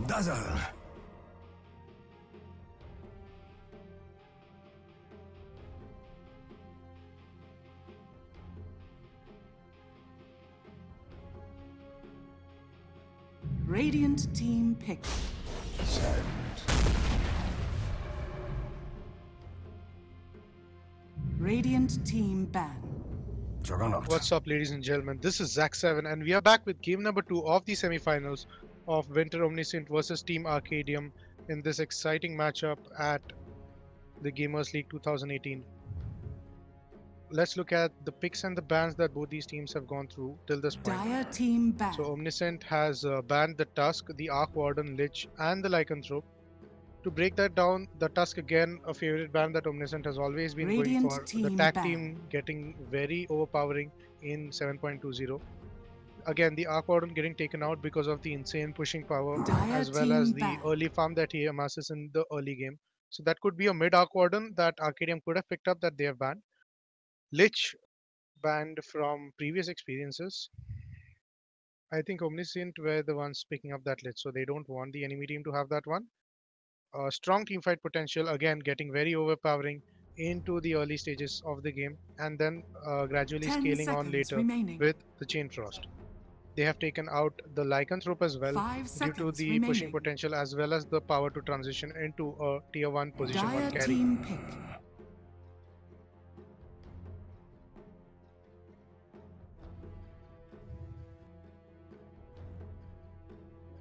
Dazzle. Radiant team pick. Send. Radiant team ban. Juggernaut. What's up, ladies and gentlemen? This is Zach7, and we are back with game number 2 of the semifinals of Winter Omniscient versus Team Arcadium in this exciting matchup at the Gamers League 2018. Let's look at the picks and the bans that both these teams have gone through till this point. Dire team ban. So Omniscient has banned the Tusk, the Arc Warden, Lich, and the Lycanthrope. To break that down, the Tusk again, a favorite ban that Omniscient has always been Radiant going for. The team tag ban. team getting very overpowering in 7.20. Again, the Arc Warden getting taken out because of the insane pushing power Dire as well team as the ban. early farm that he amasses in the early game. So that could be a mid Arc Warden that Arcadium could have picked up that they have banned. Lich banned from previous experiences. I think Omniscient were the ones picking up that Lich, so they don't want the enemy team to have that one. Strong teamfight potential, again getting very overpowering into the early stages of the game and then gradually 10 scaling on seconds later remaining. with the Chain Frost. They have taken out the Lycanthrope as well 5 due to seconds the pushing remaining. potential as well as the power to transition into a tier 1 position 1 Dire carry. team pick.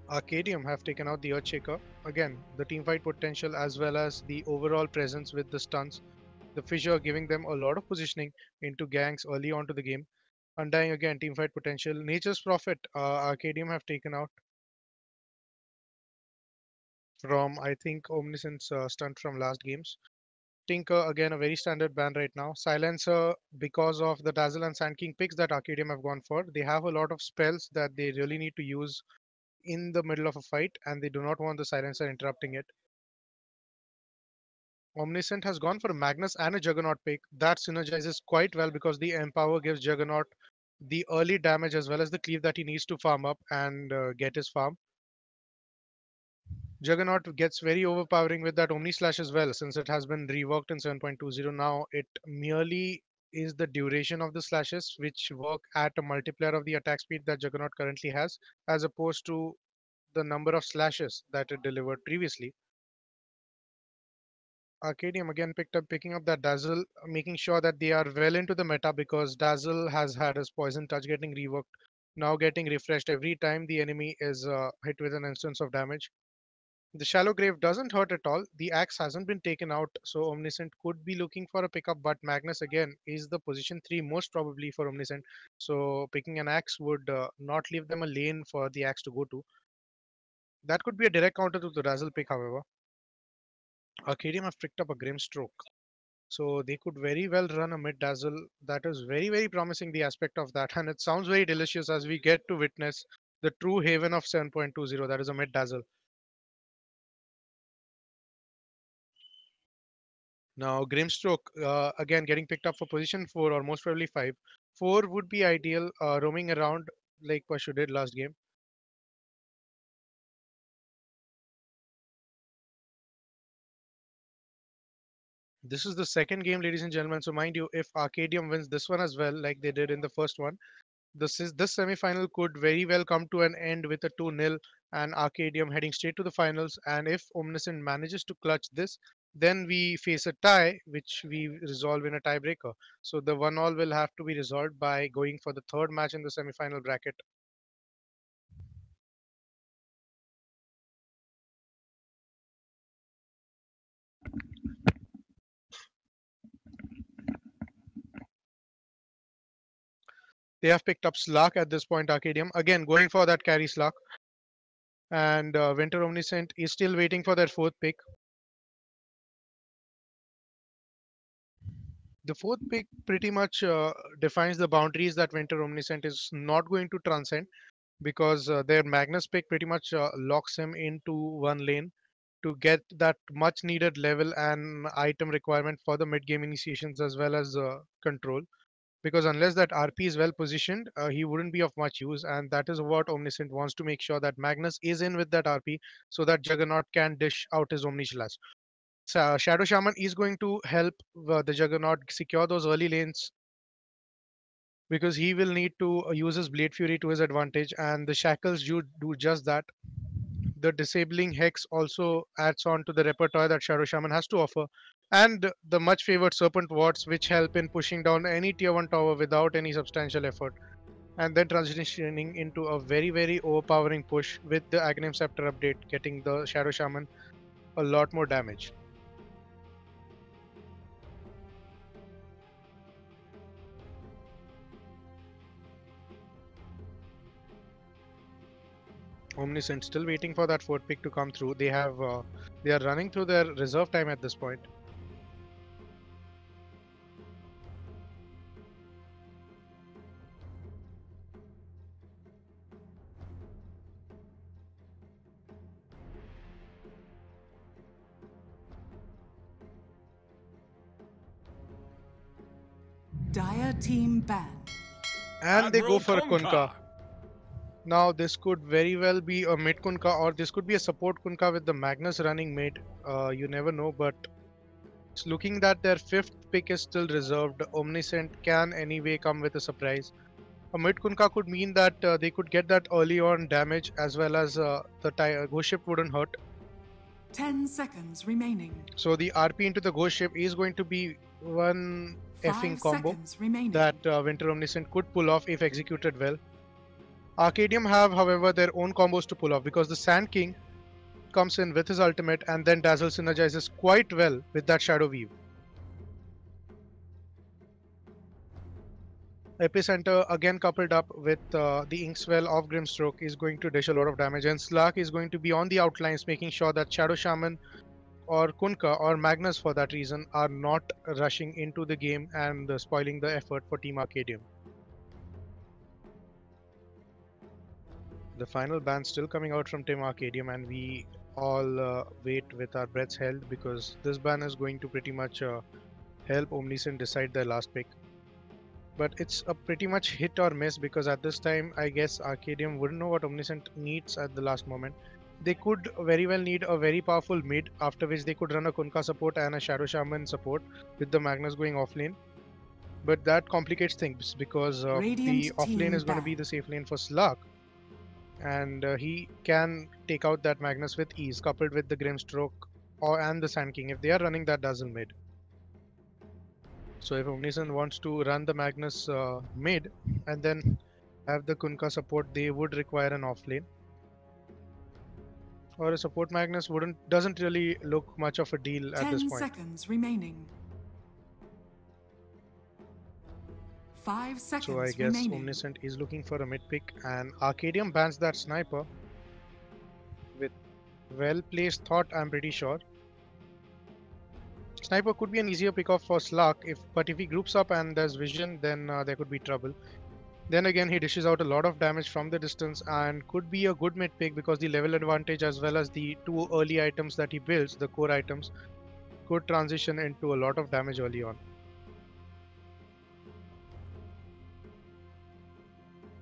Arcadium have taken out the Earthshaker. Again, the teamfight potential as well as the overall presence with the stuns. The Fissure giving them a lot of positioning into ganks early on to the game. Undying again, teamfight potential. Nature's Prophet, Arcadium have taken out from, I think, Omniscient's stunt from last games. Tinker, again, a very standard ban right now. Silencer, because of the Dazzle and Sand King picks that Arcadium have gone for, they have a lot of spells that they really need to use in the middle of a fight, and they do not want the Silencer interrupting it. Omniscient has gone for a Magnus and a Juggernaut pick. That synergizes quite well because the Empower gives Juggernaut the early damage as well as the cleave that he needs to farm up and get his farm. Juggernaut gets very overpowering with that Omni Slash as well, since it has been reworked in 7.20 now. It merely is the duration of the slashes, which work at a multiplier of the attack speed that Juggernaut currently has, as opposed to the number of slashes that it delivered previously. Arcadium again picking up that Dazzle, making sure that they are well into the meta because Dazzle has had his Poison Touch getting reworked, now getting refreshed every time the enemy is hit with an instance of damage. The Shallow Grave doesn't hurt at all. The axe hasn't been taken out, so Omniscient could be looking for a pickup, but Magnus again is the position 3 most probably for Omniscient. So picking an axe would not leave them a lane for the axe to go to. That could be a direct counter to the Dazzle pick, however. Arcadium have picked up a Grimstroke. So they could very well run a mid Dazzle. That is very, very promising, the aspect of that. And it sounds very delicious as we get to witness the true haven of 7.20. That is a mid Dazzle. Now, Grimstroke, again, getting picked up for position 4 or most probably 5. 4 would be ideal, roaming around like Pashu did last game. This is the second game, ladies and gentlemen. So, mind you, if Arcadium wins this one as well, like they did in the first one, this semi-final could very well come to an end with a 2-0 and Arcadium heading straight to the finals. And if Omniscient manages to clutch this, then we face a tie, which we resolve in a tiebreaker. So the 1-1 will have to be resolved by going for the third match in the semi-final bracket. They have picked up Slark at this point, Arcadium. Again, going for that carry Slark. And Winter Omniscient is still waiting for their fourth pick. The fourth pick pretty much defines the boundaries that Winter Omniscient is not going to transcend because their Magnus pick pretty much locks him into one lane to get that much needed level and item requirement for the mid game initiations as well as control. because unless that RP is well positioned, he wouldn't be of much use, and that is what Omniscient wants to make sure that Magnus is in with that RP so that Juggernaut can dish out his Omni Slash. Shadow Shaman is going to help the Juggernaut secure those early lanes because he will need to use his Blade Fury to his advantage, and the Shackles do just that. The disabling Hex also adds on to the repertoire that Shadow Shaman has to offer, and the much favored Serpent Wards, which help in pushing down any tier 1 tower without any substantial effort, and then transitioning into a very overpowering push with the Aghanim Scepter update, getting the Shadow Shaman a lot more damage. Omniscient still waiting for that fourth pick to come through. They are running through their reserve time at this point. Dire team ban. And they go Admiral for a Kunkka. Kunkka. Now this could very well be a mid Kunkka, or this could be a support Kunkka with the Magnus running mid. You never know, but it's looking that their fifth pick is still reserved. Omniscient can anyway come with a surprise. A mid Kunkka could mean that they could get that early on damage, as well as the ghost ship wouldn't hurt. 10 seconds remaining. So the RP into the ghost ship is going to be one 5 effing combo seconds remaining. that Winter Omniscient could pull off if executed well. Arcadium have, however, their own combos to pull off because the Sand King comes in with his ultimate and then Dazzle synergizes quite well with that Shadow Weave. Epicenter, again coupled up with the Inkswell of Grimstroke, is going to dish a lot of damage, and Slark is going to be on the outlines, making sure that Shadow Shaman or Kunkka or Magnus, for that reason, are not rushing into the game and spoiling the effort for Team Arcadium. The final ban still coming out from Team Arcadium, and we all wait with our breaths held because this ban is going to pretty much help Omniscient decide their last pick. But it's a pretty much hit or miss because at this time, I guess Arcadium wouldn't know what Omniscient needs at the last moment. They could very well need a very powerful mid, after which they could run a Kunkka support and a Shadow Shaman support with the Magnus going off lane. But that complicates things because the off lane is going to be the safe lane for Slark. And he can take out that Magnus with ease, coupled with the Grimstroke and the Sand King if they are running that Dazzle mid. So if Omniscient wants to run the Magnus mid and then have the Kunkka support, they would require an off lane. Or a support Magnus doesn't really look much of a deal at this 10 point. seconds remaining. 5 seconds So I guess remaining. Omniscient is looking for a mid pick, and Arcadium bans that sniper with well-placed thought, I'm pretty sure. Sniper could be an easier pick off for Slark, but if he groups up and there's vision, then there could be trouble. Then again, he dishes out a lot of damage from the distance and could be a good mid pick because the level advantage as well as the two early items that he builds, the core items, could transition into a lot of damage early on.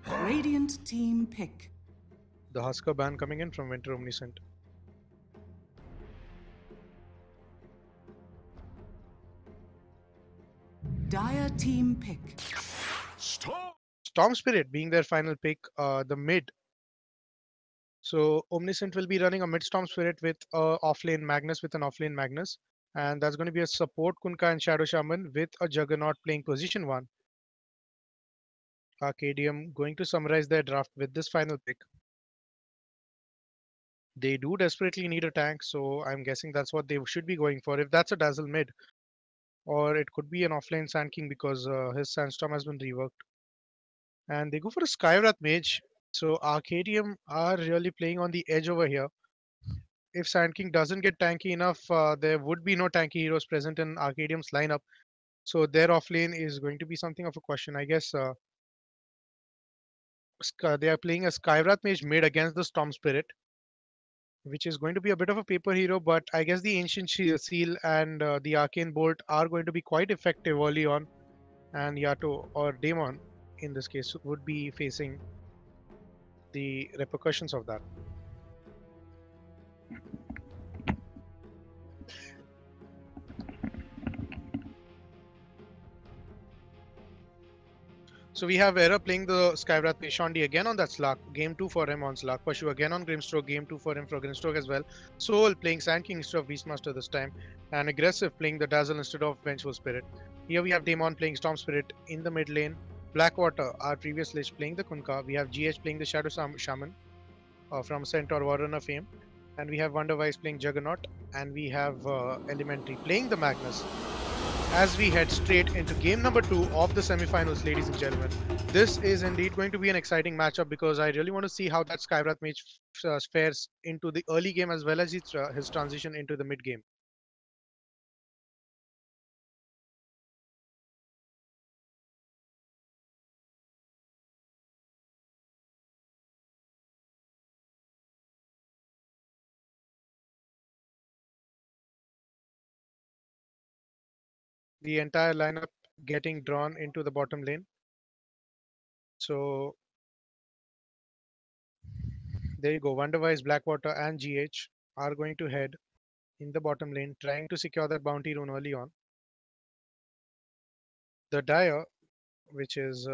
Radiant team pick. The Husker ban coming in from Winter Omniscient. Dire team pick. Storm Spirit being their final pick, the mid. So Omniscient will be running a mid Storm Spirit with offlane Magnus with an offlane Magnus, and that's going to be a support Kunkka and Shadow Shaman with a Juggernaut playing position 1. Arcadium going to summarize their draft with this final pick. They do desperately need a tank, so I'm guessing that's what they should be going for. If that's a Dazzle mid, or it could be an offlane Sand King because his Sandstorm has been reworked. And they go for a Skywrath Mage. So Arcadium are really playing on the edge over here. If Sand King doesn't get tanky enough, there would be no tanky heroes present in Arcadium's lineup. So their offlane is going to be something of a question. I guess they are playing a Skywrath Mage mid against the Storm Spirit, which is going to be a bit of a paper hero, but I guess the Ancient Seal and the Arcane Bolt are going to be quite effective early on and Yato or Daemon in this case would be facing the repercussions of that. So we have Error playing the Skywrath Shondi again on that Slark. Game 2 for him on Slark. Pashu again on Grimstroke. Game 2 for him for Grimstroke as well. Soul playing Sand King instead of Beastmaster this time. And Aggressive playing the Dazzle instead of Vengeful Spirit. Here we have Daemon playing Storm Spirit in the mid lane. Blackwater, our previous list, playing the Kunkka. We have GH playing the Shadow Shaman from Centaur Warrunner fame. And we have Wonderwise playing Juggernaut. And we have Elementary playing the Magnus. As we head straight into game number 2 of the semifinals, ladies and gentlemen. This is indeed going to be an exciting matchup because I really want to see how that Skywrath mage fares into the early game as well as his transition into the mid game. The entire lineup getting drawn into the bottom lane. So there you go. Wonderwise, Blackwater, and GH are going to head in the bottom lane, trying to secure that bounty rune early on. The Dire, which is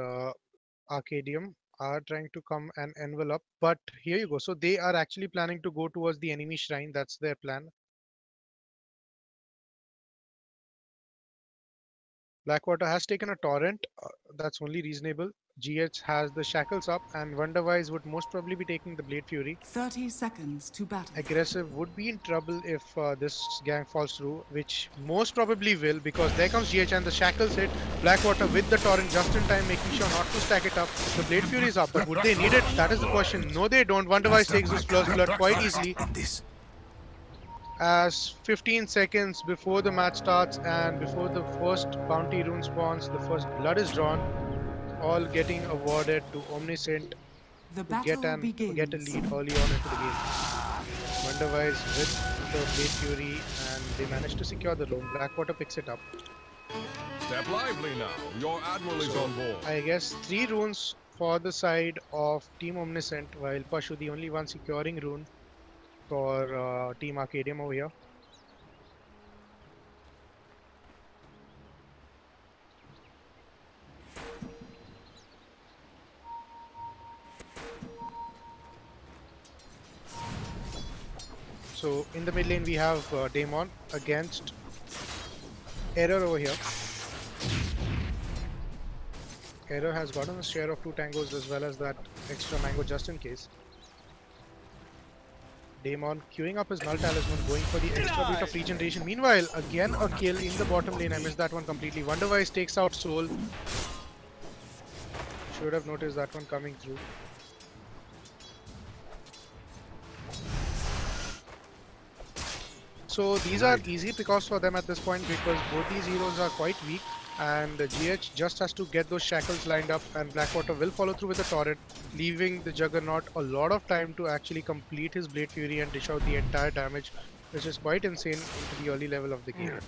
Arcadium, are trying to come and envelop, but here you go. So they are actually planning to go towards the enemy shrine. That's their plan. Blackwater has taken a torrent. That's only reasonable. GH has the shackles up, and Wonderwise would most probably be taking the Blade Fury. 30 seconds to battle. Aggressive would be in trouble if this gang falls through, which most probably will, because there comes GH and the shackles hit. Blackwater with the torrent just in time, making sure not to stack it up. The Blade Fury is up, but would they need it? That is the question. No, they don't. Wonderwise takes this first blood quite easily. As 15 seconds before the match starts and before the first bounty rune spawns, the first blood is drawn, all getting awarded to Omniscient The to get a lead early on into the game. Wonderwise with the Blade Fury, and they managed to secure the rune. Blackwater picks it up. Step lively now. Your admiral is on board. I guess 3 runes for the side of Team Omniscient, while Pashu the only one securing rune for Team Arcadium over here. So in the mid lane we have Daemon against Error over here. Error has gotten a share of 2 tangos as well as that extra mango just in case. Daemon queuing up his null talisman, going for the extra bit of regeneration. Meanwhile, again a kill in the bottom lane. I missed that one completely. Wonderwise takes out Soul. Should have noticed that one coming through. So these are easy pickoffs for them at this point because both these heroes are quite weak, and GH just has to get those shackles lined up, and Blackwater will follow through with the torrent, leaving the Juggernaut a lot of time to actually complete his Blade Fury and dish out the entire damage, which is quite insane into the early level of the game.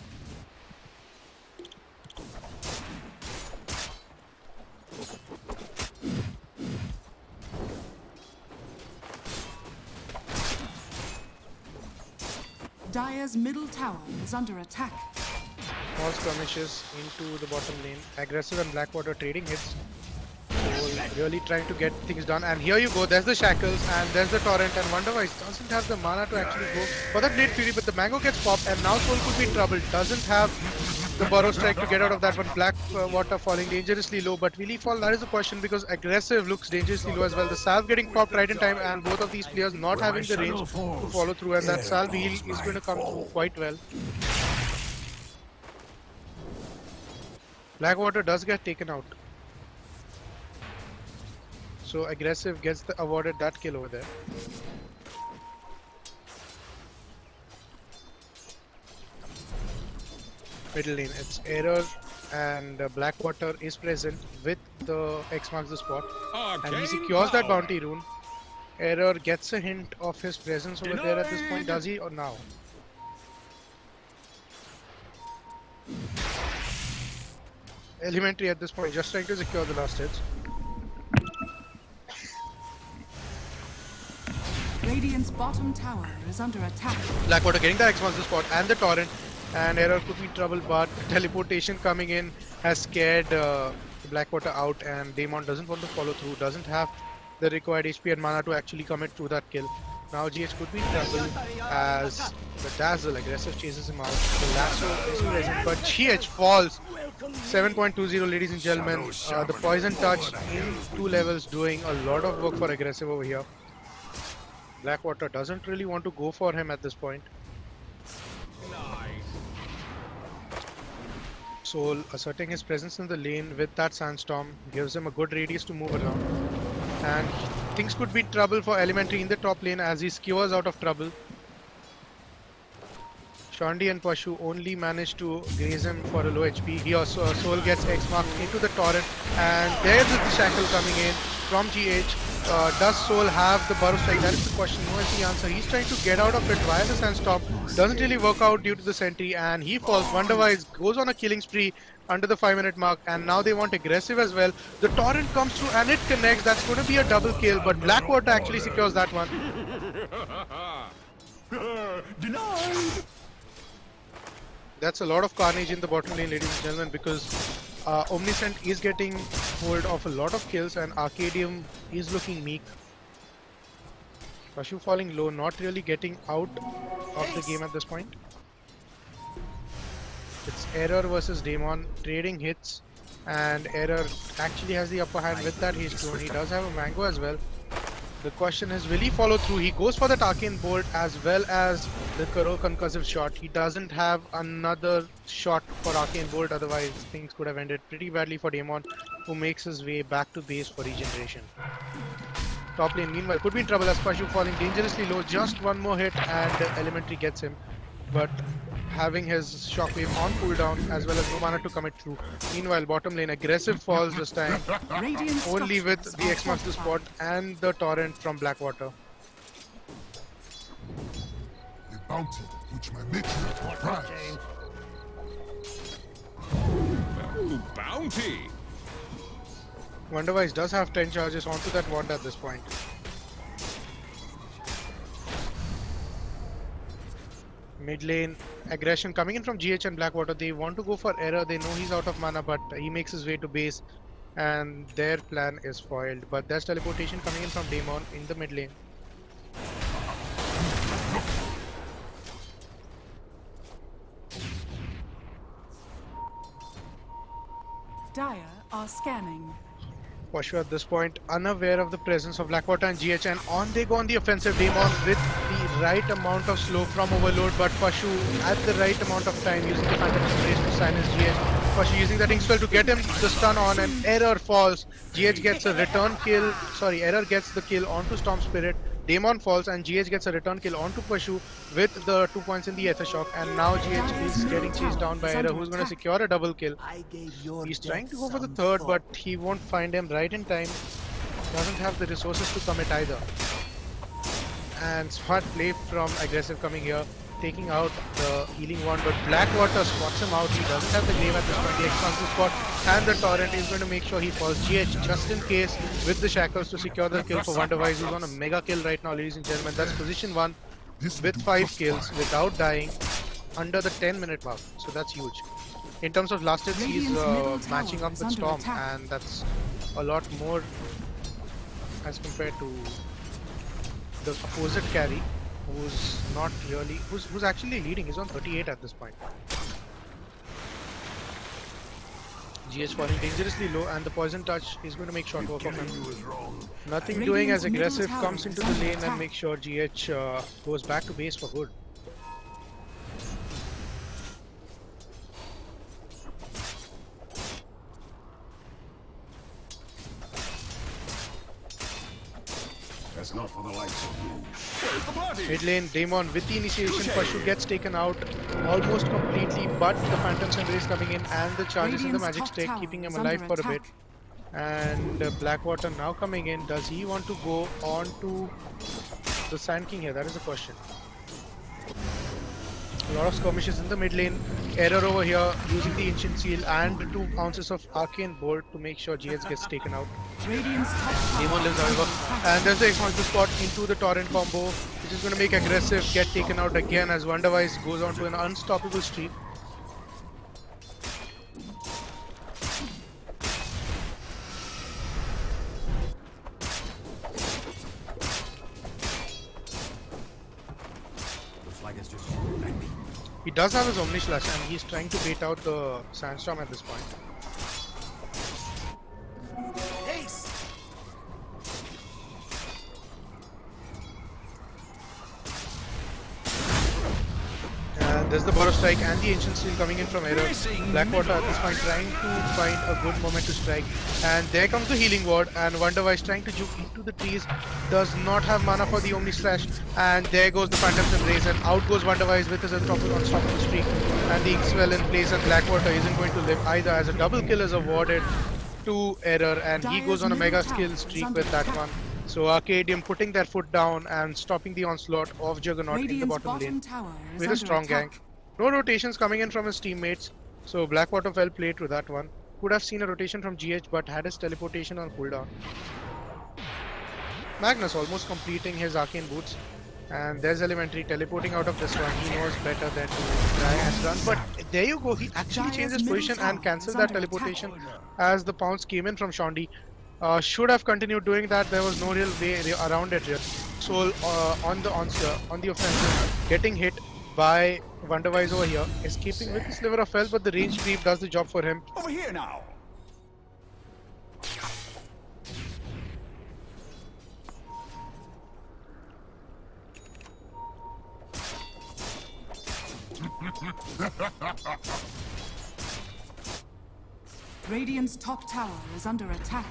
Dire's middle tower is under attack. Small skirmishes into the bottom lane. Aggressive and Blackwater trading hits. So really trying to get things done. And here you go. There's the shackles and there's the torrent. And Wonderwise doesn't have the mana to actually go for that Blade Fury, but the mango gets popped and now Soul could be in trouble. Doesn't have the Burrow Strike to get out of that one. Blackwater falling dangerously low, but will he fall? That is the question, because Aggressive looks dangerously low as well. The salve getting popped right in time, and both of these players not having the range to follow through, and that salve heal is going to come through quite well. Blackwater does get taken out. So Aggressive gets awarded that kill over there. Middle lane, it's Error and Blackwater is present with the X marks the spot, and he secures that bounty rune. Error gets a hint of his presence over there at this point. Does he or now? Elementary at this point, just trying to secure the last hits. Radiant's bottom tower is under attack. Blackwater getting the X-Monster spot and the Torrent, and Error could be trouble, but teleportation coming in has scared Blackwater out, and Daemon doesn't want to follow through, doesn't have the required HP and mana to actually commit to that kill. Now GH could be in trouble as the Dazzle aggressive chases him out. The lasso is present, but GH falls. 7.20, ladies and gentlemen. The poison touch in 2 levels doing a lot of work for aggressive over here. Blackwater doesn't really want to go for him at this point. Soul asserting his presence in the lane with that sandstorm gives him a good radius to move around. And things could be trouble for Elementary in the top lane as he skewers out of trouble. Shandi and Pashu only manage to graze him for a low HP. He also Soul gets X marked into the torrent, and there's the shackle coming in from GH. Does Soul have the burrow strike? That is the question. No is the answer. He's trying to get out of it via the sandstorm. Doesn't really work out due to the sentry, and he falls. Wonderwise goes on a killing spree under the 5-minute mark, and now they want aggressive as well. The torrent comes through and it connects. That's going to be a double kill, but Blackwater actually secures that one. Denied! That's a lot of carnage in the bottom lane, ladies and gentlemen, because Omniscient is getting hold of a lot of kills and Arcadium is looking meek. Pashu falling low, not really getting out of the game at this point. It's Error versus Daemon, trading hits, and Error actually has the upper hand with that haste drone. He does have a mango as well. The question is, will he follow through? He goes for that Arcane Bolt as well as the Karo concussive shot. He doesn't have another shot for Arcane Bolt, otherwise things could have ended pretty badly for Daemon, who makes his way back to base for regeneration. Top lane meanwhile could be in trouble as Pashu falling dangerously low. Just one more hit and Elementary gets him, but having his shockwave on cooldown as well as no mana to commit through. Meanwhile, bottom lane aggressive falls this time, only with the X marks the spot and the torrent from Blackwater. The bounty which my matriarch prize. Ooh, bounty! Wonderwise does have 10 charges onto that wand at this point. Mid lane aggression coming in from GH and Blackwater. They want to go for Error. They know he's out of mana, but he makes his way to base and their plan is foiled. But there's teleportation coming in from Daemon in the mid lane. Dire are scanning. Pashu at this point unaware of the presence of Blackwater and GH, and on they go on the offensive. Daemon with the right amount of slow from overload, but Pashu at the right amount of time using the Phantom Embrace to silence GH. Pashu using that Inkspell to get him the stun on, and Error falls. GH gets a return kill, Error gets the kill onto Storm Spirit. Daemon falls and GH gets a return kill onto Pashu with the 2 points in the Ether Shock, and now GH is getting chased down by Error, who's going to secure a double kill. He's trying to go for the third, but he won't find him right in time. Doesn't have the resources to commit either. And smart play from aggressive coming here, taking out the healing wand, but Blackwater spots him out. He doesn't have the glaive at this point. The expansive spot and the torrent is going to make sure he falls. GH just in case with the shackles to secure the kill for Wonderwise, who's on a mega kill right now, ladies and gentlemen. That's position 1 with 5 kills without dying under the 10-minute mark. So that's huge. In terms of last hits, he's matching up with Storm, and that's a lot more as compared to the opposite carry, who's not really, who's actually leading. He's on 38 at this point. GH falling dangerously low, and the poison touch is going to make short work of him. Nothing doing as aggressive comes into the lane and makes sure GH goes back to base for good. That's not for the likes of you. Where's the party? Mid lane, Daemon with the initiation. Pashu gets taken out almost completely, but the Phantom's Embrace coming in and the charges in the Magic Stick, keeping him alive for a bit. And Blackwater now coming in. Does he want to go on to the Sand King here? That is the question. A lot of skirmishes in the mid lane. Error over here using the Ancient Seal and 2 ounces of Arcane Bolt to make sure GH gets taken out. Radiant's top tower Demon lives, is under however, attack. and there's the expansive spot into the Torrent combo, which is going to make aggressive get taken out again as Wonderwise goes on to an unstoppable streak. Looks like it's just He does have his Omni Slash and he's trying to bait out the Sandstorm at this point. Ace. And there's the Borrow Strike and the Ancient Steel coming in from Error. Blackwater at this point trying to find a good moment to strike. And there comes the Healing Ward, and Wonderwise trying to juke into the trees. Does not have mana for the Omni Slash. And there goes the Phantom's Embrace, and out goes Wonderwise with his unstoppable streak. And the X-Well in place, and Blackwater isn't going to live either, as a double kill is awarded to Error, and he goes on a mega skill streak with that one. So Arcadium putting their foot down and stopping the onslaught of Juggernaut in the Radiant's bottom lane tower is with a under strong attack. gank. No rotations coming in from his teammates, so Blackwater well played to that one. Could have seen a rotation from GH but had his teleportation on cooldown. Magnus almost completing his arcane boots, and there's Elementary teleporting out of this one. He knows better than to try and run, but there you go, he actually changed his position and cancelled that teleportation as the pounce came in from Shondi. Should have continued doing that. There was no real way around it here. Soul on the offensive, getting hit by Wonderwise over here, escaping with a sliver of health, but the range creep does the job for him. Over here now. Radiant's top tower is under attack.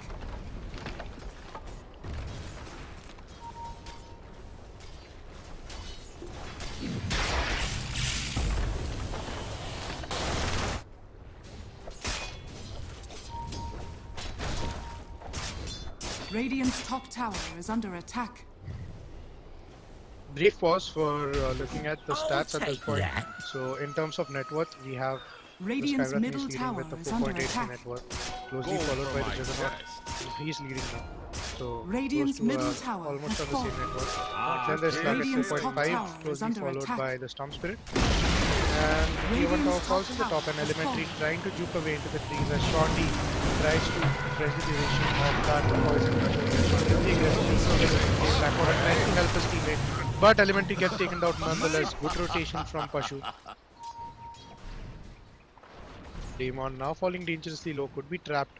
Radiant's top tower is under attack. Brief pause for looking at the stats at this point. So in terms of net worth, we have Radiant's the Skyrock middle leading tower with the is under 4.8 attack. net worth, closely followed by the Juggernaut. He's leading now. So Radiant's close to, middle tower almost has on the same fallen. net worth. Then there's Slug at Radiant's top tower 2.5, is closely under followed attack. by the Storm Spirit. And Tier 1 tower Radiant's falls in the top top, tower and has Elementary fallen. trying to juke away into the trees as Shorty tries to press the duration of that poison. Shorty aggressively Blackwater trying to help his teammate, but Elementary gets taken out nonetheless. Good rotation from Pashu. Demon now falling dangerously low, could be trapped.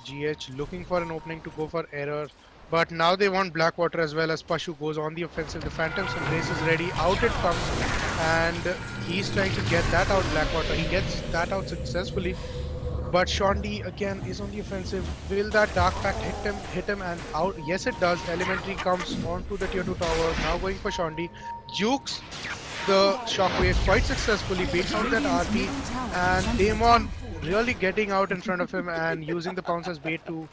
GH looking for an opening to go for Error, but now they want Blackwater as well as Pashu goes on the offensive. The Phantom's Embrace is ready, out it comes, and he's trying to get that out. Blackwater, he gets that out successfully, but Shondi again is on the offensive. Will that Dark Pact hit him and out? Yes it does. Elementary comes onto the tier 2 tower, now going for Shondi, jukes the Shockwave quite successfully, baits out that RP, and Demon really getting out in front of him and using the pounce as bait to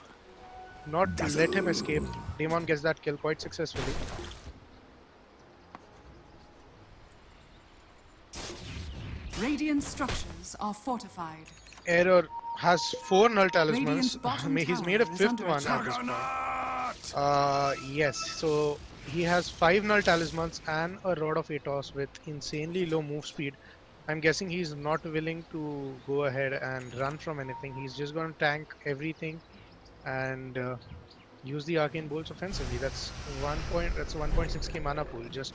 not let him escape. Demon gets that kill quite successfully. Radiant structures are fortified. Error has 4 null talismans. Radiant's bottom He's tower made a is 5th under one attack. at this point. Yes, so he has 5 null talismans and a Rod of Atos with insanely low move speed. I'm guessing he's not willing to go ahead and run from anything. He's just going to tank everything and use the Arcane Bolts offensively. That's 1.6k mana pool just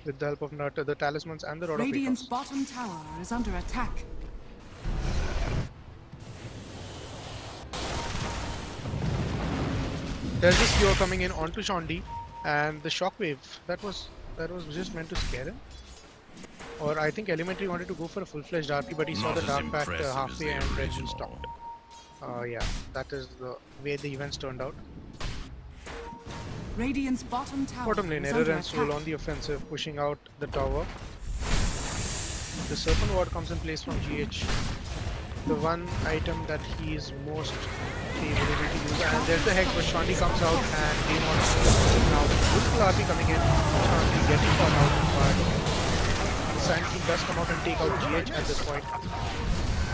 with the help of the talismans and the Rod Radiant's of Atos. bottom tower is under attack. There's this cure coming in onto Shondi, and the shockwave that was just meant to scare him. Or I think Elementary wanted to go for a full-fledged RP, but he saw the Dark Pact halfway and then he stopped. Yeah, that is the way the events turned out. Radiant's bottom tower Bottom lane, is Error under and Soul attack. on the offensive, pushing out the tower. The Serpent Ward comes in place from GH. The one item that he is most able to use. And there's the Hex, but Shondi comes out and Demon now beautiful RP coming in. Shondi getting caught out, but Sand King does come out and take out GH at this point.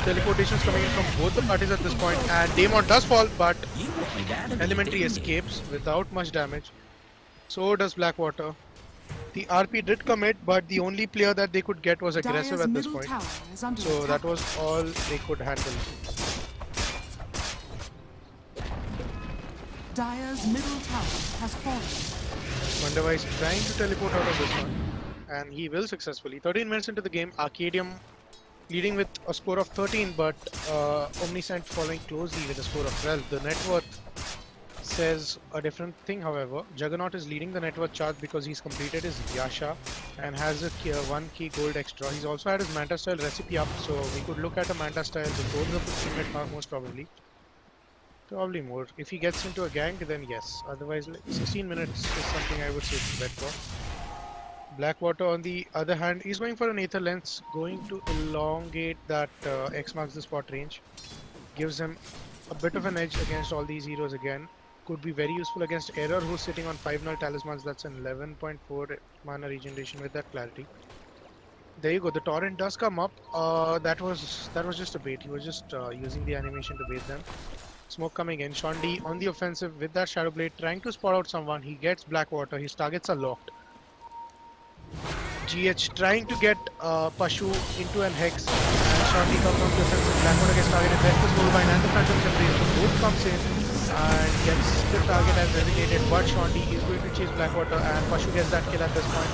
Teleportations coming in from both the parties at this point, and Daemon does fall, but Elementary escapes without much damage. So does Blackwater. The RP did commit, but the only player that they could get was aggressive Dire's at this middle point. tower is under So attack. that was all they could handle. Dire's middle tower has fallen. Wonderwise is trying to teleport out of this one, and he will successfully. 13 minutes into the game, Arcadium leading with a score of 13, but Omniscient following closely with a score of 12. The net worth says a different thing, however. Juggernaut is leading the net worth chart because he's completed his Yasha and has a 1 key gold extra. He's also had his Manta style recipe up, so we could look at a Manta style before the 15-minute mark most probably. Probably more. If he gets into a gank, then yes. Otherwise, like 16 minutes is something I would say to bet for. Blackwater, on the other hand, is going for an Aether Lens, going to elongate that X marks the spot range. Gives him a bit of an edge against all these heroes again. Could be very useful against Error, who's sitting on 5 null talismans. That's an 11.4 mana regeneration with that clarity. There you go. The torrent does come up. That was just a bait. He was just using the animation to bait them. Smoke coming in. Shondi on the offensive with that Shadow Blade, trying to spot out someone. He gets Blackwater. His targets are locked. GH trying to get Pashu into an Hex, and Shondi comes on the offensive. Blackwater gets targeted. There's the Soulbind and the Phantom's Embrace. Both comes in and gets the target as designated, but Shondi is going to chase Blackwater, and Pashu gets that kill at this point.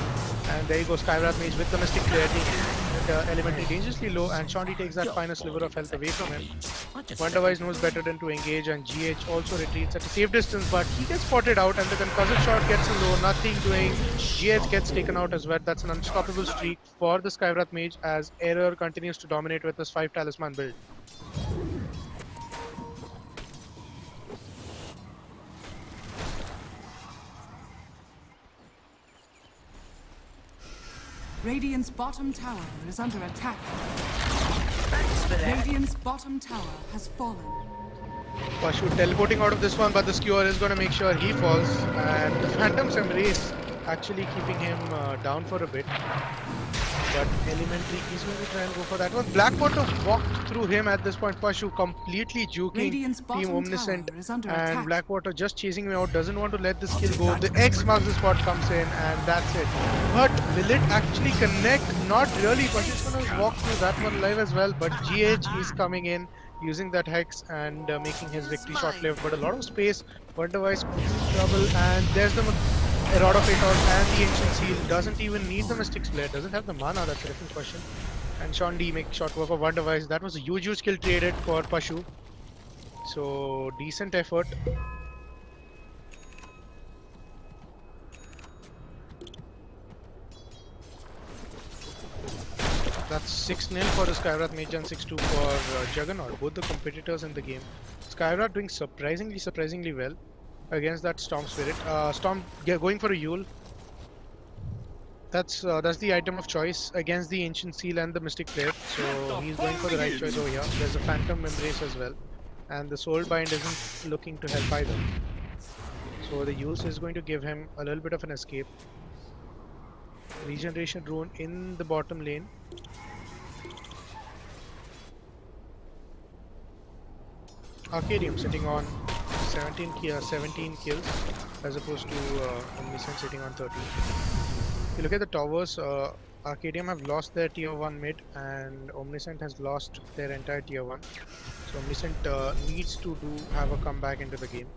And there you go, Skywrath Mage with the Mystic Flare taking the Elementary dangerously low, and Shondi takes that final sliver of health away from him. Wonderwise knows better than to engage, and GH also retreats at a safe distance, but he gets spotted out, and the concussive shot gets him low, nothing doing. GH gets taken out as well. That's an unstoppable streak for the Skywrath Mage as Error continues to dominate with his 5 talisman build. Radiant's bottom tower is under attack. Radiant's bottom tower has fallen. Pashu teleporting out of this one, but the Skewer is going to make sure he falls, and the Phantom's Embrace actually keeping him down for a bit. But Elementary is going to try and go for that one. Blackwater walked through him at this point. Pashu completely juking Radiant's Team bottom Omniscient, tower is under and attack. Blackwater just chasing him out, doesn't want to let this kill go. The X marks the spot, comes in, and that's it. But will it actually connect? Not really. Pashu's going to walk through that one live as well, but GH is coming in, using that Hex and making his victory short-lived, but a lot of space. Wonderwise trouble, and there's the Rod of Aetos and the Ancient Seal. Doesn't even need the Mystic Flare, doesn't have the mana, that's a different question. And Shondi makes short work of Wonderwise. That was a huge kill traded for Pashu. So decent effort. That's 6-0 for the Skywrath Mage and 6-2 for Juggernaut, both the competitors in the game. Skywrath doing surprisingly well against that Storm Spirit. Storm going for a Yule. That's the item of choice against the Ancient Seal and the Mystic Flare. So he's going for the right choice over here. There's a Phantom Embrace as well, and the Soulbind isn't looking to help either. So the Yule is going to give him a little bit of an escape. Regeneration Rune in the bottom lane. Arcadium sitting on 17 kills as opposed to Omniscient sitting on 13. If you look at the towers, Arcadium have lost their tier 1 mid and Omniscient has lost their entire tier 1. So Omniscient needs to have a comeback into the game.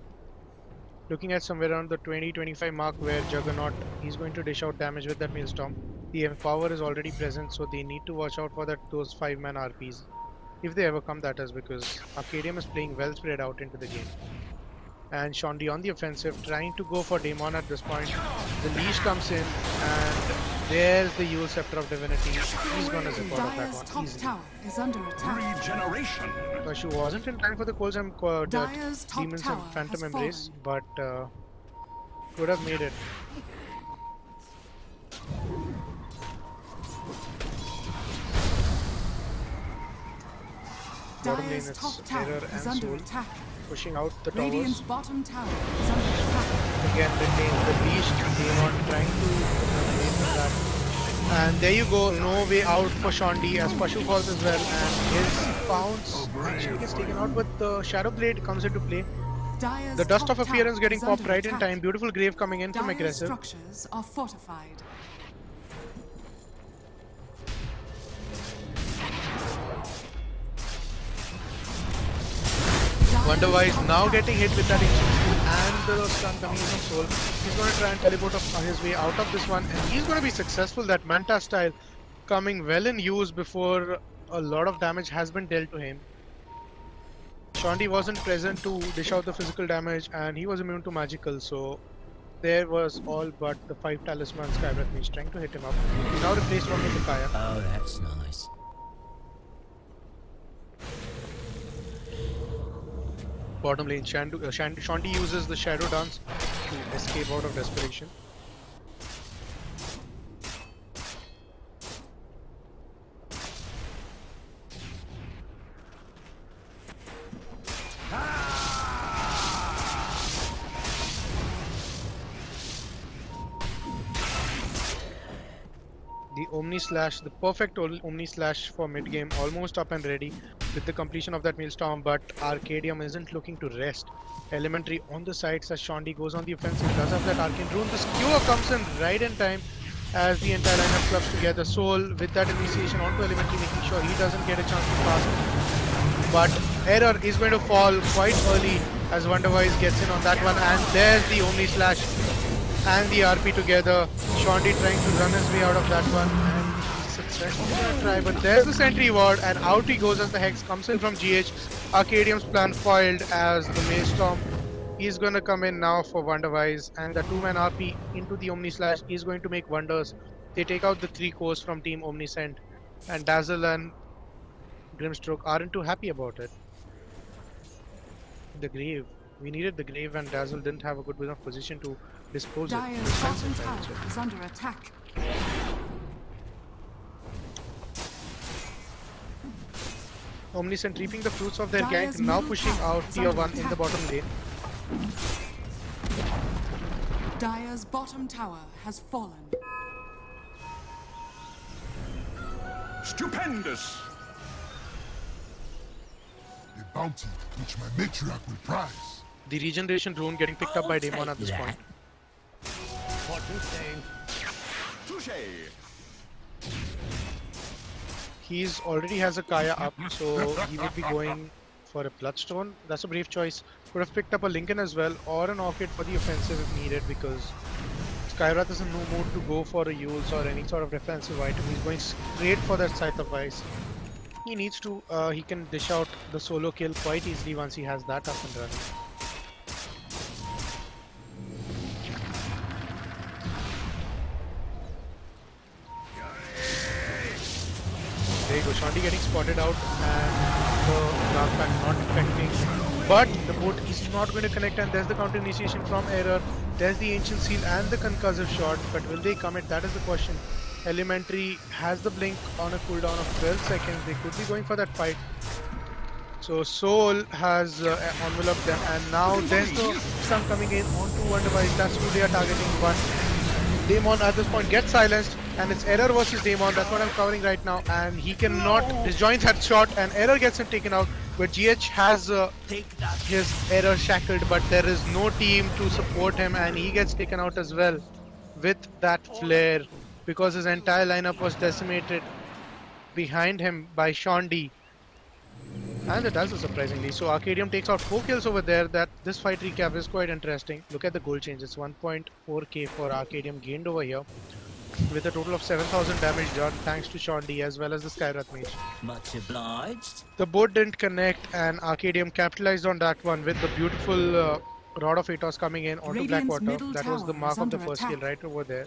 Looking at somewhere around the 20-25 mark where Juggernaut is going to dish out damage with that Maelstrom. The Empower is already present, so they need to watch out for those 5-man RPs. If they ever come, that is, because Arcadium is playing well spread out into the game. And Shondi on the offensive, trying to go for Daemon at this point. The leash comes in, and there's the Yule Scepter of Divinity. He's gonna zip out of that Dire's one top easily. tower is under attack. Regeneration. Pashu wasn't in time for the Cold Dire's top Demons tower and Phantom has Embrace, but could have made it. Bottom lane Dire's is top tower Terror is and under Soul, attack. pushing out the towers. Radiant's bottom tower is under attack. Again retains the leash. Daemon trying to away from that. And there you go, no way out for Shondi as Pashu falls as well, and his bounce actually gets taken out, but the Shadow Blade comes into play. Dire's The Dust top of Appearance tower getting is popped under right in attack. time. Beautiful Grave coming in from Dire's aggressive. structures are fortified. Wonderwise now getting hit with that ancient skill and the stun coming in from Soul. He's going to try and teleport his way out of this one, and he's going to be successful. That Manta style coming well in use before a lot of damage has been dealt to him. Shondi wasn't present to dish out the physical damage, and he was immune to magical, so there was all but the 5 talisman Skywrath Mage trying to hit him up. He's now replaced one with the Kaya. Oh, that's nice. Bottom lane, Shondi uses the Shadow Dance to escape out of desperation. The Omni Slash, the perfect Omni Slash for mid game, almost up and ready with the completion of that Maelstrom, but Arcadium isn't looking to rest. Elementary on the sides as Shondi goes on the offensive, does have that Arcane Rune. The Skewer comes in right in time as the entire lineup clubs together. Soul with that initiation onto Elementary, making sure he doesn't get a chance to pass. But Error is going to fall quite early as Wonderwise gets in on that one, and there's the Omni Slash and the RP together. Shondi trying to run his way out of that one, and he's successfully gonna try, but there's the sentry ward, and out he goes as the Hex comes in from GH. Arcadium's plan foiled as the Maelstrom is gonna come in now for Wonderwise, and the 2-man RP into the Omni Slash is going to make wonders. They take out the 3 cores from Team Omniscient, and Dazzle and Grimstroke aren't too happy about it. The Grave. We needed the Grave, and Dazzle didn't have a good enough position to dispose it. Dire's bottom tower is under attack. Omniscient reaping the fruits of their Dire's gank, now middle pushing tower out is tier under 1 in the attack. bottom lane. Dire's bottom tower has fallen. Stupendous! A bounty which my matriarch will prize. The regeneration rune getting picked up by I'll Daemon take at this that. point. Touché! He's already has a Kaya up, so he would be going for a Bloodstone. That's a brave choice. Could have picked up a Lincoln as well, or an Orchid for the offensive if needed, because Skywrath is in no mood to go for a Yules or any sort of defensive item. He's going straight for that Scythe of Ice. He needs to, he can dish out the solo kill quite easily once he has that up and running. There you go, Shondi getting spotted out, and the Dark Pact not affecting. But the boat is not going to connect, and there's the counter initiation from Error. There's the Ancient Seal and the concussive shot, but will they commit? That is the question. Elementary has the blink on a cooldown of 12 seconds. They could be going for that fight. So Soul has enveloped them, and now there's the stun coming in onto Wonderwise. That's who they are targeting. One Daemon at this point gets silenced, and it's Error versus Daemon. That's what I'm covering right now, and he cannot disjoint that shot, and Error gets him taken out. But GH has his Error shackled, but there is no team to support him, and he gets taken out as well with that flare because his entire lineup was decimated behind him by Shondi. And the Dazzle surprisingly. So Arcadium takes out 4 kills over there. That this fight recap is quite interesting. Look at the gold change. It's 1.4k for Arcadium gained over here, with a total of 7,000 damage done thanks to Shondi as well as the Skywrath Mage. Much obliged. The boat didn't connect, and Arcadium capitalized on that one with the beautiful Rod of Atos coming in onto Radiant's Blackwater. middle That was the tower mark is of the under first attack. kill right over there.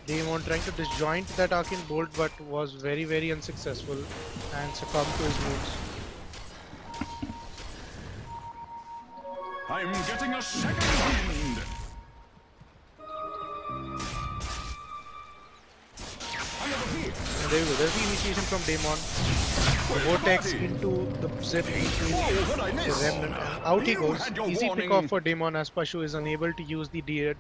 Daemon trying to disjoint that Arcane Bolt, but was very, very unsuccessful and succumbed to his wounds. I'm getting a second wind! And there you go, there's the initiation from Daemon. The Vortex into the Zip into the Remnant. And out he goes. Easy pick off for Daemon as Pashu is unable to use the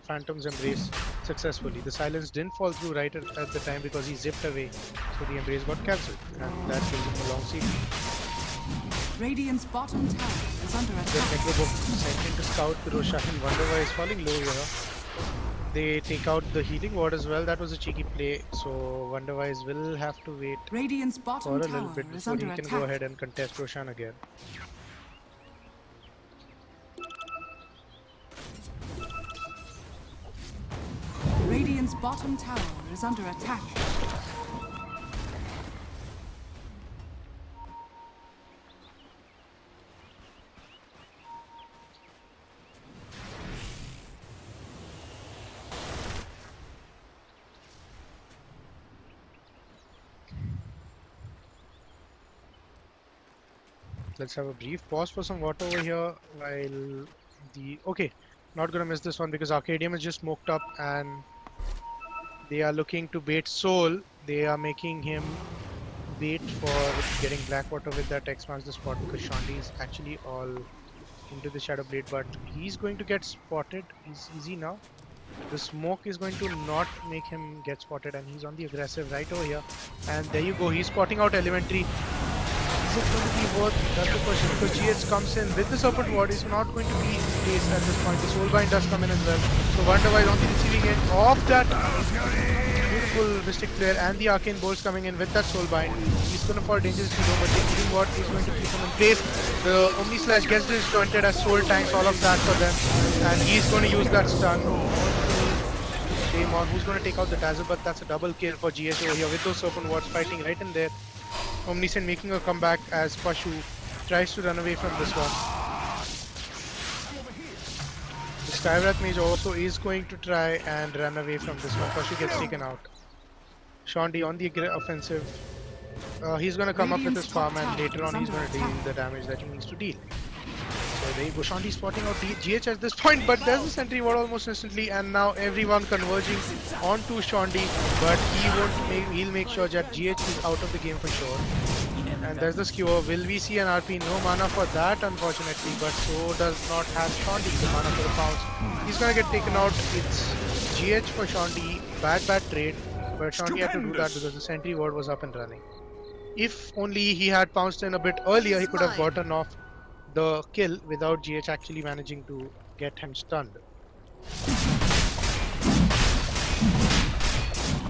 Phantom's Embrace successfully. The silence didn't fall through right at the time because he zipped away, so the embrace got cancelled, and that gives him a long CP. Radiant's bottom tower is under The attack. Necrobook sent in to scout the Roshan. Wonder why is falling low here. They take out the healing ward as well. That was a cheeky play, so Wonderwise will have to wait Radiant's for bottom a little tower bit is before under he can attack. go ahead and contest Roshan again. Radiant's bottom tower is under attack. Let's have a brief pause for some water over here while okay, not gonna miss this one because Arcadium is just smoked up and they are looking to bait Soul. They are making him wait for getting Blackwater with that X marks the spot because Shandi is actually all into the Shadow Blade, but he's going to get spotted. He's easy now. The smoke is going to not make him get spotted, and he's on the aggressive right over here. And there you go, he's spotting out Elementary. Is it going to be worth? That's the question. Because GH comes in with the Serpent Ward, is not going to be in place at this point. The Soulbind does come in as well. So Wonderwise on the receiving end of that beautiful Mystic Flare and the Arcane Bolts coming in with that Soulbind. He's going to fall dangerously low, but the healing ward is going to keep him in place. The Omni Slash gets disjointed as Soul tanks all of that for them, and he's going to use that stun. Daemon, who's going to take out the Dazzle, but that's a double kill for GH over here with those Serpent Wards fighting right in there. Omniscient making a comeback as Pashu tries to run away from this one. The Skywrath Mage also is going to try and run away from this one. Pashu gets taken out. Shandi on the offensive. He's going to come up with his farm and later on he's going to deal the damage that he needs to deal. So there you go, Shanti spotting out GH at this point, but there's a sentry ward almost instantly, and now everyone converging onto Shandi, but he'll make sure that GH is out of the game for sure. And there's the skewer. Will we see an RP? No mana for that unfortunately, but so does not have Shandi the mana for the pounce. He's gonna get taken out. It's GH for Shandi. Bad trade, but Shandi had to do that because the sentry ward was up and running. If only he had pounced in a bit earlier, he could have gotten off the kill without GH actually managing to get him stunned.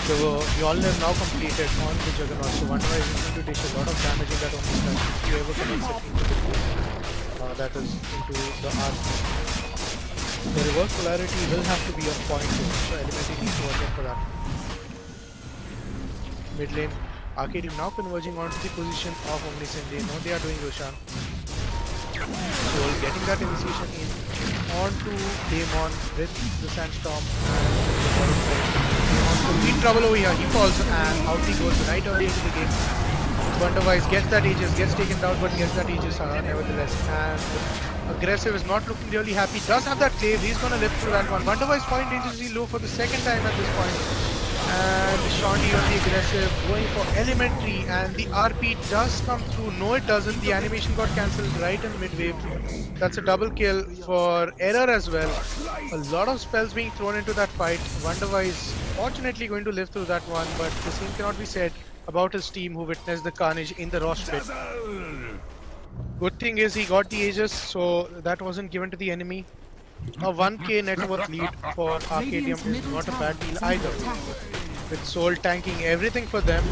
So Yoln have now completed on the Juggernaut, so Wonderwise is going to dish a lot of damage in that only slash if he ever connects it into the field. That is into the RP. The reverse polarity will have to be on point, so Elementary needs to watch out for that. Mid lane, Arcadium now converging onto the position of Omniscient. They know they are doing Roshan. So getting that initiation in onto Daemon with the Sandstorm and the bottom side. Daemon complete trouble over here. He falls and out he goes right early into the game. Wonderwise gets that Aegis, gets taken down but gets that Aegis nevertheless. And aggressive is not looking really happy. Does have that clave. He's gonna live through that one. Wonderwise falling dangerously low for the second time at this point. And Shandi on the aggressive, going for Elementary, and the RP does come through. No, it doesn't. The animation got cancelled right in mid-wave. That's a double kill for Error as well. A lot of spells being thrown into that fight. Wonderwise, fortunately going to live through that one, but the same cannot be said about his team who witnessed the carnage in the Rosh pit. Good thing is he got the Aegis, so that wasn't given to the enemy. A 1k net worth lead for Arcadium is not a bad deal either. With Soul tanking everything for them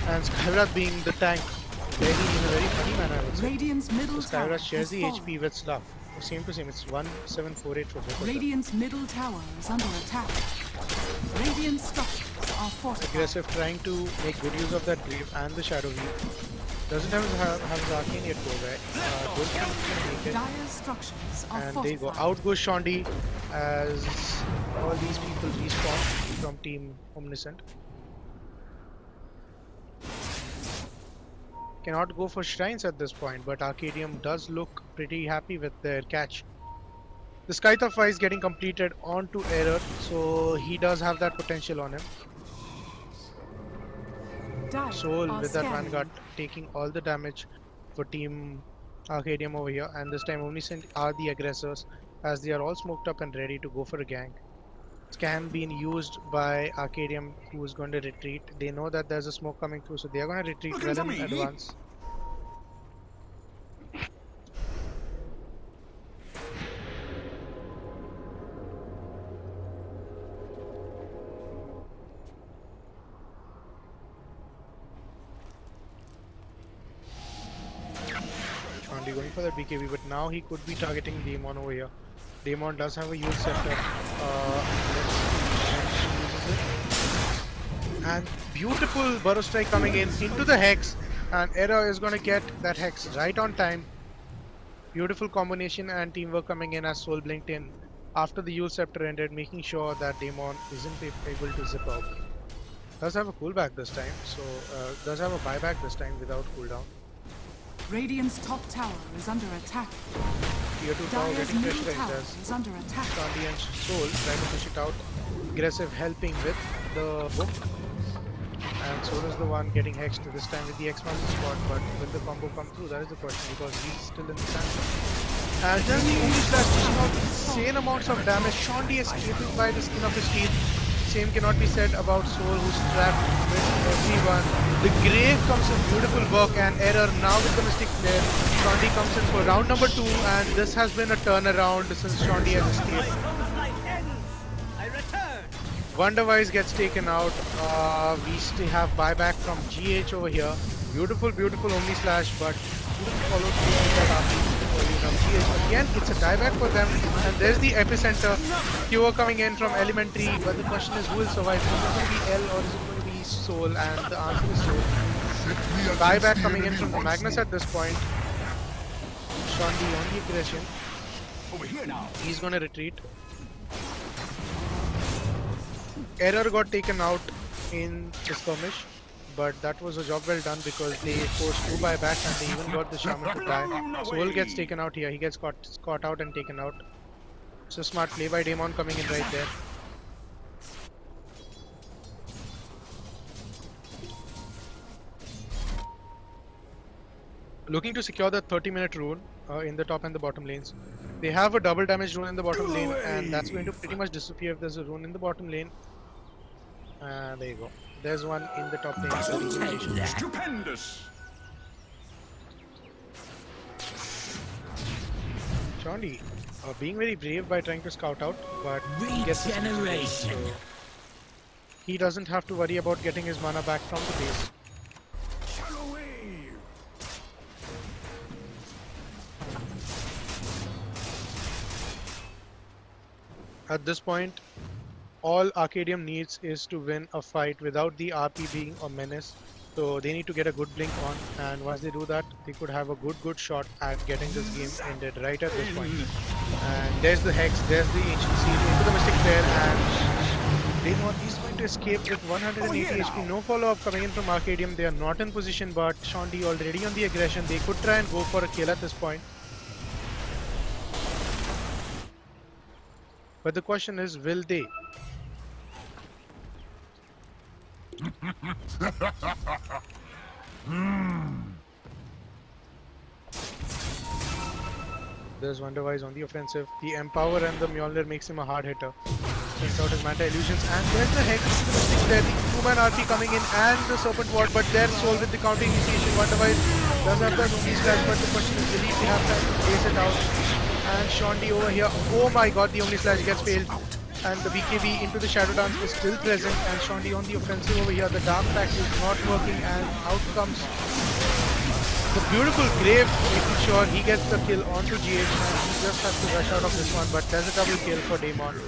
and Skywrath being the tank very in a very funny manner, I would say. Radiant's middle So tower Skywrath shares the is HP falling. with Slav. Same to same, it's 1748 for both of them. Radiant's middle tower is under attack. Radiant structures are fortified. Aggressive trying to make good use of that Grave and the Shadow Weave. Doesn't have his Arcane yet go back. Don't think he can make it. Dire structures are And they fortified. go. Out goes Shandi as all these people respawn from Team Omniscient. Cannot go for shrines at this point, but Arcadium does look pretty happy with their catch. The Scythe of Ice getting completed onto Error, so he does have that potential on him. Dire Soul are with that scanning. Vanguard taking all the damage for Team Arcadium over here, and this time Omniscient are the aggressors as they are all smoked up and ready to go for a gank. scan being used by Arcadium, who is going to retreat. They know that there's a smoke coming through, so they are going to retreat Looking well for in me? advance. Chandy going for the BKB, but now he could be targeting Demon over here. Demon does have a huge scepter. And beautiful burrow strike coming in into the hex, and Error is going to get that hex right on time. Beautiful combination and teamwork coming in as Soul blinked in after the Yule Scepter ended, making sure that Demon isn't able to zip out. Does have a coolback this time, so does have a buyback this time without cooldown. Radiant's top tower is under attack. Tier 2 tower Dire's getting middle pressurized tower as is under attack. Chandy and Soul trying to push it out. Aggressive helping with the book. And Soul is the one getting hexed this time with the X-Master spot, but will the combo come through? That is the question, because he's still in the sand. And just the only slash pushing out insane amounts of damage. Chandy escaping by the skin of his teeth. Same cannot be said about Soul, who's trapped with everyone. The Grave comes in beautiful work, and Error now with the Mystic Flare. Chandy comes in for round number 2, and this has been a turnaround since Chandy has escaped. Wonderwise gets taken out. We still have buyback from GH over here. Beautiful, beautiful Omni Slash, but couldn't follow through with that RP from GH. Again, it's a dieback for them, and there's the epicenter. Cure coming in from Elementary, but the question is who will survive? Is it going to be L or is it going to be Soul? And the answer is Soul. Buyback coming in from the Magnus at this point. Chandy on the aggression. Over here now. He's going to retreat. Error got taken out in the skirmish, but that was a job well done because they forced 2 buybacks and they even got the Shaman to buy. Soul gets taken out here. He gets caught out and taken out. So smart play by Daemon coming in right there. Looking to secure the 30-minute rune in the top and the bottom lanes. They have a double damage rune in the bottom lane, and that's going to pretty much disappear if there's a rune in the bottom lane. There you go. There's one in the top lane. Stupendous. Chandy being very brave by trying to scout out, but he gets his Regeneration. so he doesn't have to worry about getting his mana back from the base. Shallow wave. At this point, all Arcadium needs is to win a fight without the RP being a menace. So they need to get a good blink on, and once they do that, they could have a good shot at getting this game ended right at this point. And there's the Hex, there's the Ancient Seal into the Mystic Flare, and Daemon is going to escape with 180 HP. No follow-up coming in from Arcadium. They are not in position, but Chandy already on the aggression. They could try and go for a kill at this point. But the question is, will they? There's Wonderwise on the offensive. The Empower and the Mjolnir makes him a hard hitter. Sends out his Manta Illusions, and there's the Hex. There, the 2-man RP coming in, and the Serpent Ward, but there's Soul with the counter initiation. Wonderwise does have that Omni Slash, but the question is, will he have time to ace it out? And Chandy over here. Oh my god, the Omni Slash gets failed. And the BKB into the Shadow Dance is still present, and Chandy on the offensive over here. The Dark Pact is not working, and out comes the beautiful Grave, making sure he gets the kill onto GH, and he just has to rush out of this one, but there's a double kill for Daemon.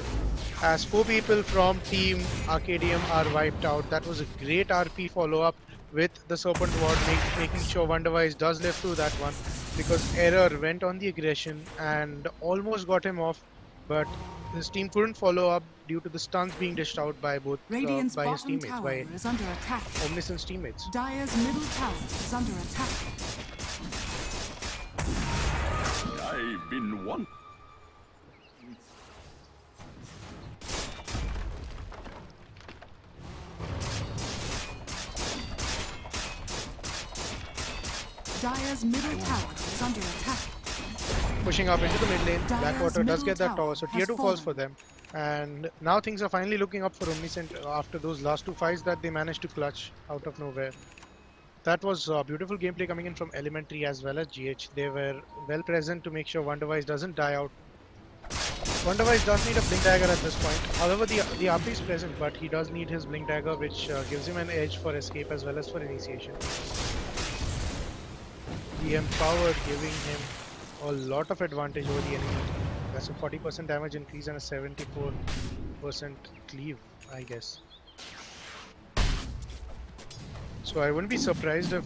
As 4 people from Team Arcadium are wiped out. That was a great RP follow-up with the Serpent Ward, making sure Wonderwise does live through that one, because Error went on the aggression and almost got him off, but his team couldn't follow up due to the stuns being dished out by both Radiant's by his bottom teammates, tower by is under attack. Omniscient's teammates. Dire's middle tower is under attack. I've been one. Dire's middle tower is under attack. Pushing up into the mid lane. Dire's Blackwater does middle get that tower tower, so has tier 2 falls fallen. for them. And now things are finally looking up for Omniscient after those last two fights that they managed to clutch out of nowhere. That was beautiful gameplay coming in from Elementary as well as GH. They were well present to make sure Wonderwise doesn't die out. Wonderwise does need a Blink Dagger at this point. However, the RP is present, but he does need his Blink Dagger, which gives him an edge for escape as well as for initiation. The Empower giving him a lot of advantage over the enemy. That's a 40% damage increase and a 74% cleave, I guess. So I wouldn't be surprised if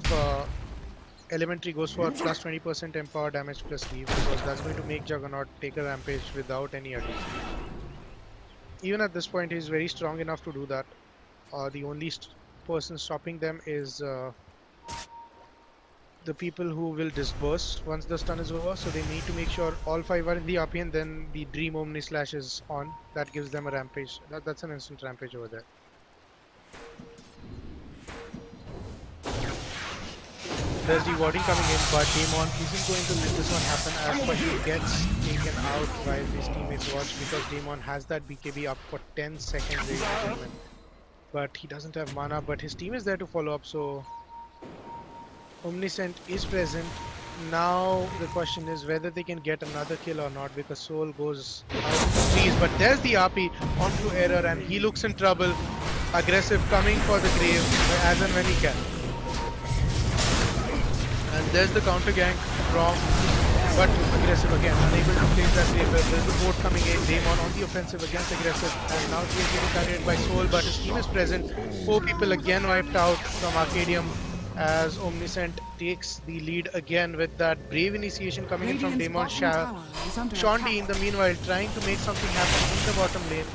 Elementary goes for plus 20% empower damage plus cleave, because that's going to make Juggernaut take a rampage without any ado. Even at this point, he's very strong enough to do that. The only person stopping them is the people who will disburse once the stun is over, so they need to make sure all 5 are in the RP, and then the Dream Omni Slash is on. That gives them a rampage. That's an instant rampage over there. There's the warding coming in, but Demon isn't going to let this one happen as he gets taken out while his teammates watch, because Demon has that BKB up for 10 seconds, ladies and gentlemen. But he doesn't have mana, but his team is there to follow up, so Omniscient is present. Now the question is whether they can get another kill or not, because Soul goes out of the trees. But there's the RP onto Error, and he looks in trouble. Aggressive coming for the grave as and when he can. And there's the counter gank from, but Aggressive again, unable to place that grave. There's the boat coming in. Damon on the offensive against Aggressive, and now he is getting targeted by Soul, but his team is present. 4 people again wiped out from Arcadium, as Omniscient takes the lead again with that brave initiation coming in from Damon. Shondi in the meanwhile trying to make something happen in the bottom lane.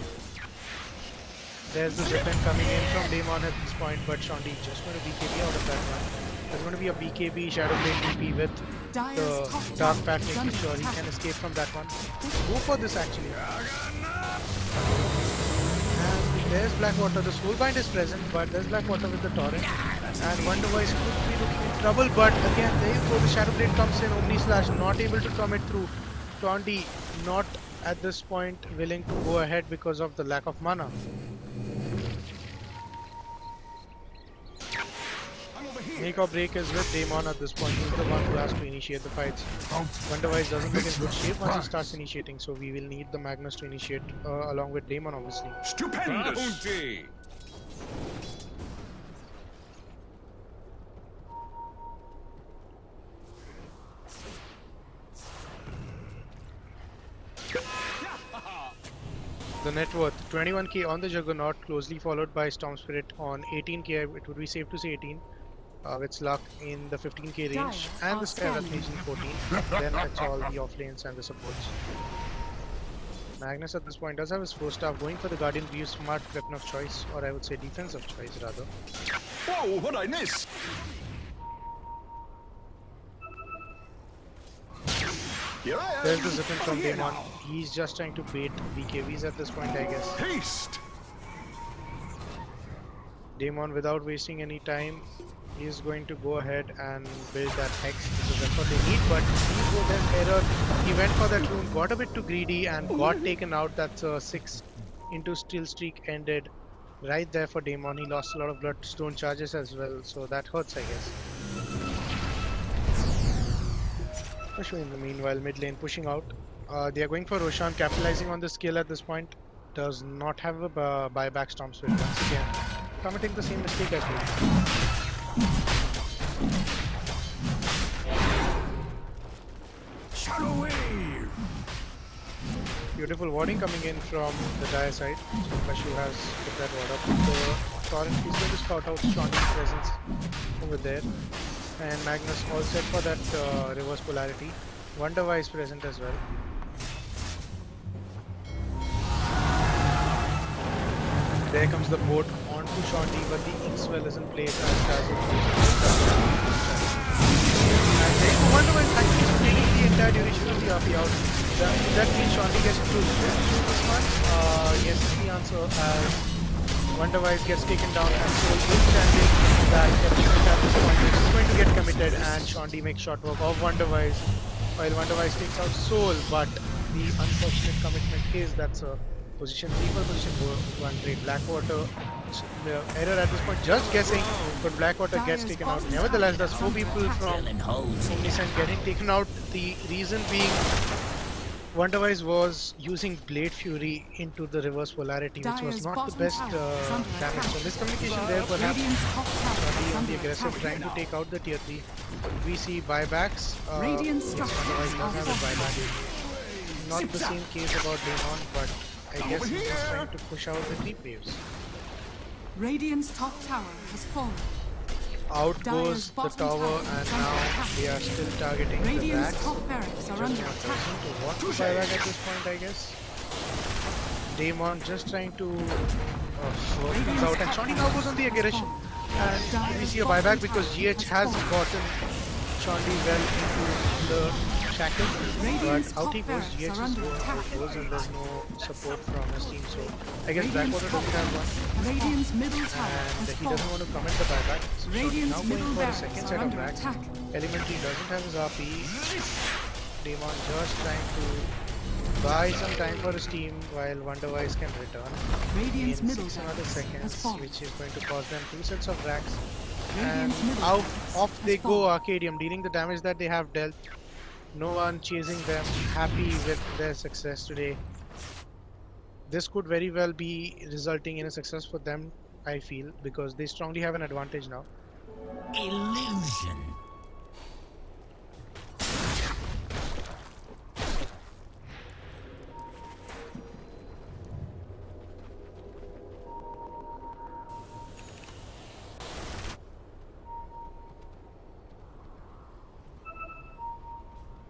There's the Zippin coming in from Damon at this point, but Shondi just going to BKB out of that one. There's going to be a BKB Shadow Blade TP with the Dark Pact, making sure he can escape from that one. Go for this actually. And there's Blackwater. The Soulbind is present, but there's Blackwater with the Torrent. And Wonderwise could be looking in trouble, but again, there you go, the Shadow Blade comes in, Omni Slash not able to come it through. Tondi not at this point willing to go ahead because of the lack of mana. Make or break is with Damon at this point. He's the one who has to initiate the fights. Wonderwise doesn't look in good shape once he starts initiating, so we will need the Magnus to initiate along with Damon, obviously. Stupendous! Bounty! The net worth 21k on the Juggernaut, closely followed by Storm Spirit on 18k. It would be safe to say 18. With Slug in the 15k range, and the Skyrath Mage in 14. Then it's all the off lanes and the supports. Magnus at this point does have his 4-star, going for the Guardian View, smart weapon of choice, or I would say defensive choice rather. Whoa, what'd I miss? Here I am. There's the Zippin from Damon. He's just trying to bait BKBs at this point, I guess. Haste! Damon, without wasting any time, is going to go ahead and build that Hex, because that's what they need, but there's Error. He went for that rune, got a bit too greedy and got taken out. That's a 6 into steal streak ended right there for Damon. He lost a lot of bloodstone charges as well, so that hurts, I guess. Push in the meanwhile, mid lane pushing out. They are going for Roshan, capitalizing on the skill at this point. Does not have a buyback Storm Spirit once again, committing the same mistake as well. Shadow wave! Beautiful warding coming in from the dire side. Kashu has put that ward up. The Torrent is going to scout out Shondi's presence over there. And Magnus all set for that reverse polarity. Wonderwise present as well. There comes the boat onto Shondi, but the Inkswell is in place as Dazzle. And there you go, Wonderwise actually taking the entire duration of the RP out. That means Shondi gets through this one. Yes is the answer, as Wonderwise gets taken down and Soul is standing that commitment at this point, which is going to get committed, and Shondi makes short work of Wonderwise, while Wonderwise takes out Soul, but the unfortunate commitment is that's a Position 3 for position 1 trade. Blackwater, the error at this point, just guessing, but Blackwater gets taken out. Nevertheless, there's 4 people from Drilling holes here. Omniscient getting taken out. The reason being Wonderwise was using Blade Fury into the reverse polarity, which was Dire's not the bottom best tower is under damage. So attack. miscommunication there, perhaps. Radiant's top tower Be is on the under aggressive, attack. trying to take out the tier 3. We see buybacks. Radiant Yes, structures Wonderwise are does have a buyback. Not the same case about Daemon, but I guess he's just trying to push out the creep waves. Radiant's top tower has fallen. Out Dire's goes the bottom tower, tower and is under now attack. they are still targeting the Radiant's racks. top barracks are Just under not attack. person to want to buyback at this point, I guess. Daemon just trying to work things out, and Shawnee now goes on the aggression. And we see a buyback because GH has gotten Shawnee well into the shackle, but out he goes. GH is goes, and there's no support from his team, so I guess Blackwater doesn't have one. Radiant's middle tower And has he doesn't fallen. want to commit the buyback. So Radiant's now going middle for a barracks second are set of under racks. attack. Elementary doesn't have his RP. Daemon just trying to buy some time for his team while Wonderwise can return Radiant's in middle 6 another barracks has seconds, fallen. which is going to cost them 2 sets of racks. And Radiant's middle out barracks off has they go, fallen. Arcadium, dealing the damage that they have dealt. No one chasing them, happy with their success today. This could very well be resulting in a success for them, I feel, because they strongly have an advantage now. Illusion.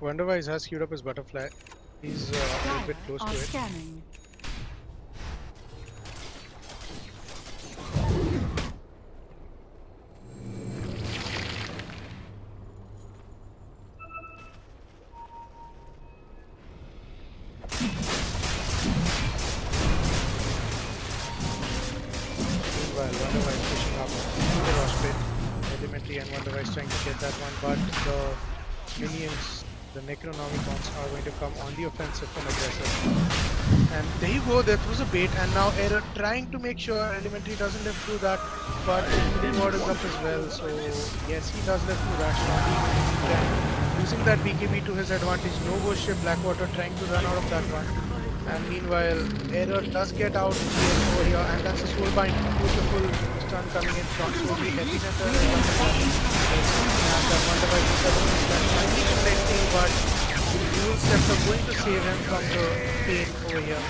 Wonderwise has queued up his butterfly. He's a little bit close Are to it. scanning. Meanwhile, Wonderwise pushing up to the rush pit. Elementary and Wonderwise trying to get that one, but the minions, the Necronomicons, are going to come on the offensive from aggressive. And there you go, that was a bait, and now Error trying to make sure Elementary doesn't live through that, but the reward is up as well, so yes, he does live through that. Shawnee using that BKB to his advantage. No ghost ship, Blackwater trying to run out of that one. And meanwhile, Error does get out over here, and that's a soulbind. Beautiful stun coming in from Soulby. Epicenter is up and that Wonderwise is deflecting, but the dual steps are going to save him from the pain over here.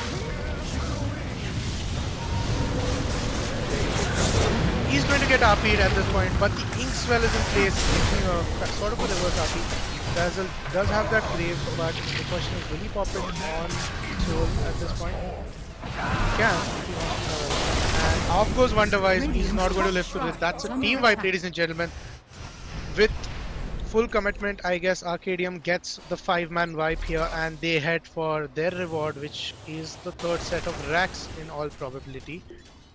He's going to get RP'd at this point, but the Inkswell is in place, making a sort of a reverse RP. Dazzle does have that grave, but the question is, will he pop it on Soul at this point? He can, if he wants to. And off goes Wonderwise, he's not going to live through it. That's a team wipe, ladies and gentlemen. With full commitment, I guess Arcadium gets the 5-man wipe here, and they head for their reward, which is the third set of racks in all probability.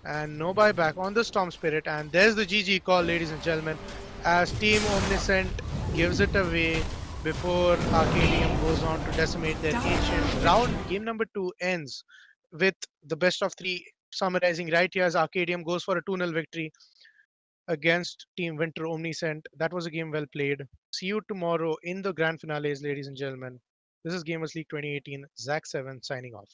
And no buyback on the Storm Spirit, and there's the GG call, ladies and gentlemen, as Team Omniscient gives it away before Arcadium goes on to decimate their ancient. Round game number 2 ends with the best of 3 summarizing right here as Arcadium goes for a 2-0 victory against Team Winter Omniscient. That was a game well played. See you tomorrow in the grand finales, ladies and gentlemen. This is Gamers League 2018, Zach7 signing off.